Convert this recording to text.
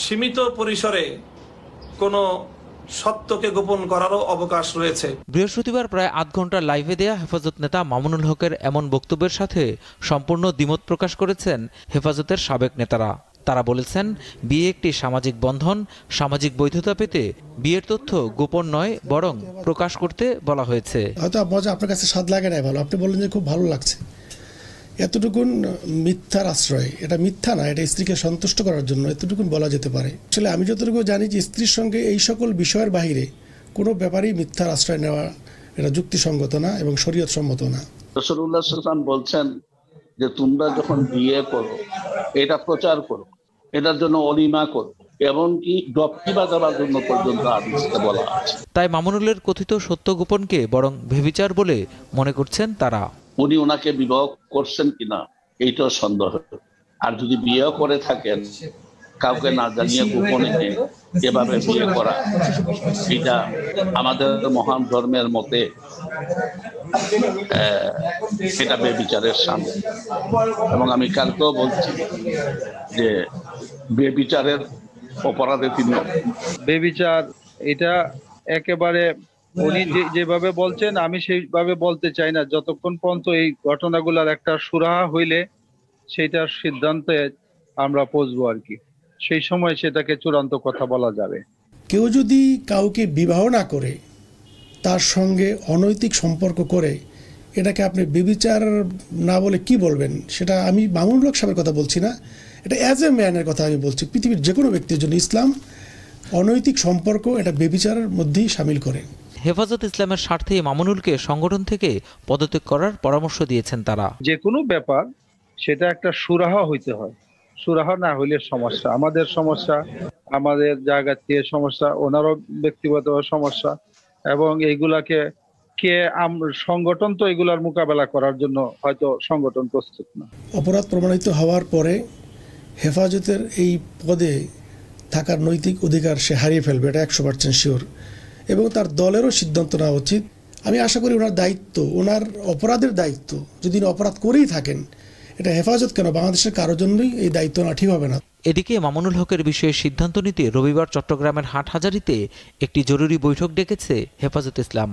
সীমিত পরিসরে কোনো সত্যকে গোপন করারও অবকাশ রয়েছে। বৃহস্পতিবার প্রায় আধ ঘন্টা লাইভে দেয়া হেফাজত নেতা মামুনুল হকের এমন বক্তব্যের সাথে সম্পূর্ণ দ্বিমত প্রকাশ করেছেন হেফাজতের সাবেক নেতারা। তারা বলেছেন, বিয়ে একটি সামাজিক বন্ধন, সামাজিক বৈধতা পেতে বিয়ের তথ্য গোপন নয় বরং প্রকাশ করতে বলা হয়েছে। হয়তো মজা আপনার কাছে স্বাদ লাগে না, ভালো আপনি বললেন যে খুব ভালো লাগছে। এতটুকুন মিথ্যার আশ্রয়, এটা মিথ্যা না, এটা স্ত্রীকে সন্তুষ্ট করার জন্য এতটুকুন বলা যেতে পারে। আসলে আমি যতটুকু জানি যে স্ত্রীর সঙ্গে এই সকল বিষয়ের বাহিরে কোনো ব্যাপারেই মিথ্যার আশ্রয় নেওয়া এটা যুক্তিসঙ্গত না এবং শরীয়ত সম্মত না। রাসূলুল্লাহ সাল্লাল্লাহু আলাইহি ওয়াসাল্লাম বলছেন যে তোমরা যখন বিয়ে করো এটা প্রচার করো, এটার জন্য অলিমা করো, এমনকি ডপকি বাজাবার জন্য পর্যন্ত হাদিসে বলা আছে। তাই মামুনুলের কথিত সত্য গোপনকে বরং ব্যভিচার বলে মনে করছেন তারা। উনি ওনাকে বিবাহ করছেন কিনা এইটাও সন্দেহ। আর যদি বিয়ে করে থাকেন কাউকে না জানিয়ে গোপনে এভাবে বিয়ে করা, এটা আমাদের মহান ধর্মের মতে এটা বেবিচারের সামিল। এবং আমি কালকেও বলছি যে বেবিচারের অপরাধে তিনি। বেবিচার এটা একেবারে উনি যেভাবে বলছেন আমি সেইভাবে বলতে চাই না, যতক্ষণ পর্যন্ত এই ঘটনাগুলোর একটা সুরাহা হইলে সেইটার সিদ্ধান্তে আমরা পৌঁছবো আর কি, সেই সময় সেটাকে চূড়ান্ত কথা বলা যাবে। কেউ যদি কাউকে বিবাহ না করে তার সঙ্গে অনৈতিক সম্পর্ক করে এটাকে আপনি ব্যভিচার না বলে কি বলবেন, সেটা আমি মামুনুল হক সাহেবের কথা বলছি না, এটা অ্যাজ এ ম্যানের কথা আমি বলছি। পৃথিবীর যে কোনো ব্যক্তির জন্য ইসলাম অনৈতিক সম্পর্ক এটা ব্যভিচারের মধ্যেই শামিল করে। হেফাজত ইসলামের স্বার্থে মামুনুলকে সংগঠন থেকে পদত্যাগ করার পরামর্শ দিয়েছেন তারা। যে কোনো ব্যাপার সেটা একটা সুরাহা হইতে হয়, সুরাহা না হইলে সমস্যা, আমাদের সমস্যা, আমাদের জায়গা থেকে সমস্যা, ওনারও ব্যক্তিগত সমস্যা, এবং এইগুলাকে সংগঠন তো এগুলার মোকাবেলা করার জন্য হয়তো সংগঠন প্রস্তুত না। অপরাধ প্রমাণিত হওয়ার পরে হেফাজতের এই পদে থাকার নৈতিক অধিকার সে হারিয়ে ফেলবে, এটা 100% শিওর। এবং তার দলেরও সিদ্ধান্ত নেওয়া উচিত। আমি আশা করি ওনার দায়িত্ব, ওনার অপরাধের দায়িত্ব, যদি অপরাধ করেই থাকেন, এটা হেফাজত কেন বাংলাদেশের কারোর জন্যই এই দায়িত্ব না ঠিক হবে না। এদিকে মামুনুল হকের বিষয়ে সিদ্ধান্ত নিতে রবিবার চট্টগ্রামের হাটহাজারীতে একটি জরুরি বৈঠক ডেকেছে হেফাজত ইসলাম।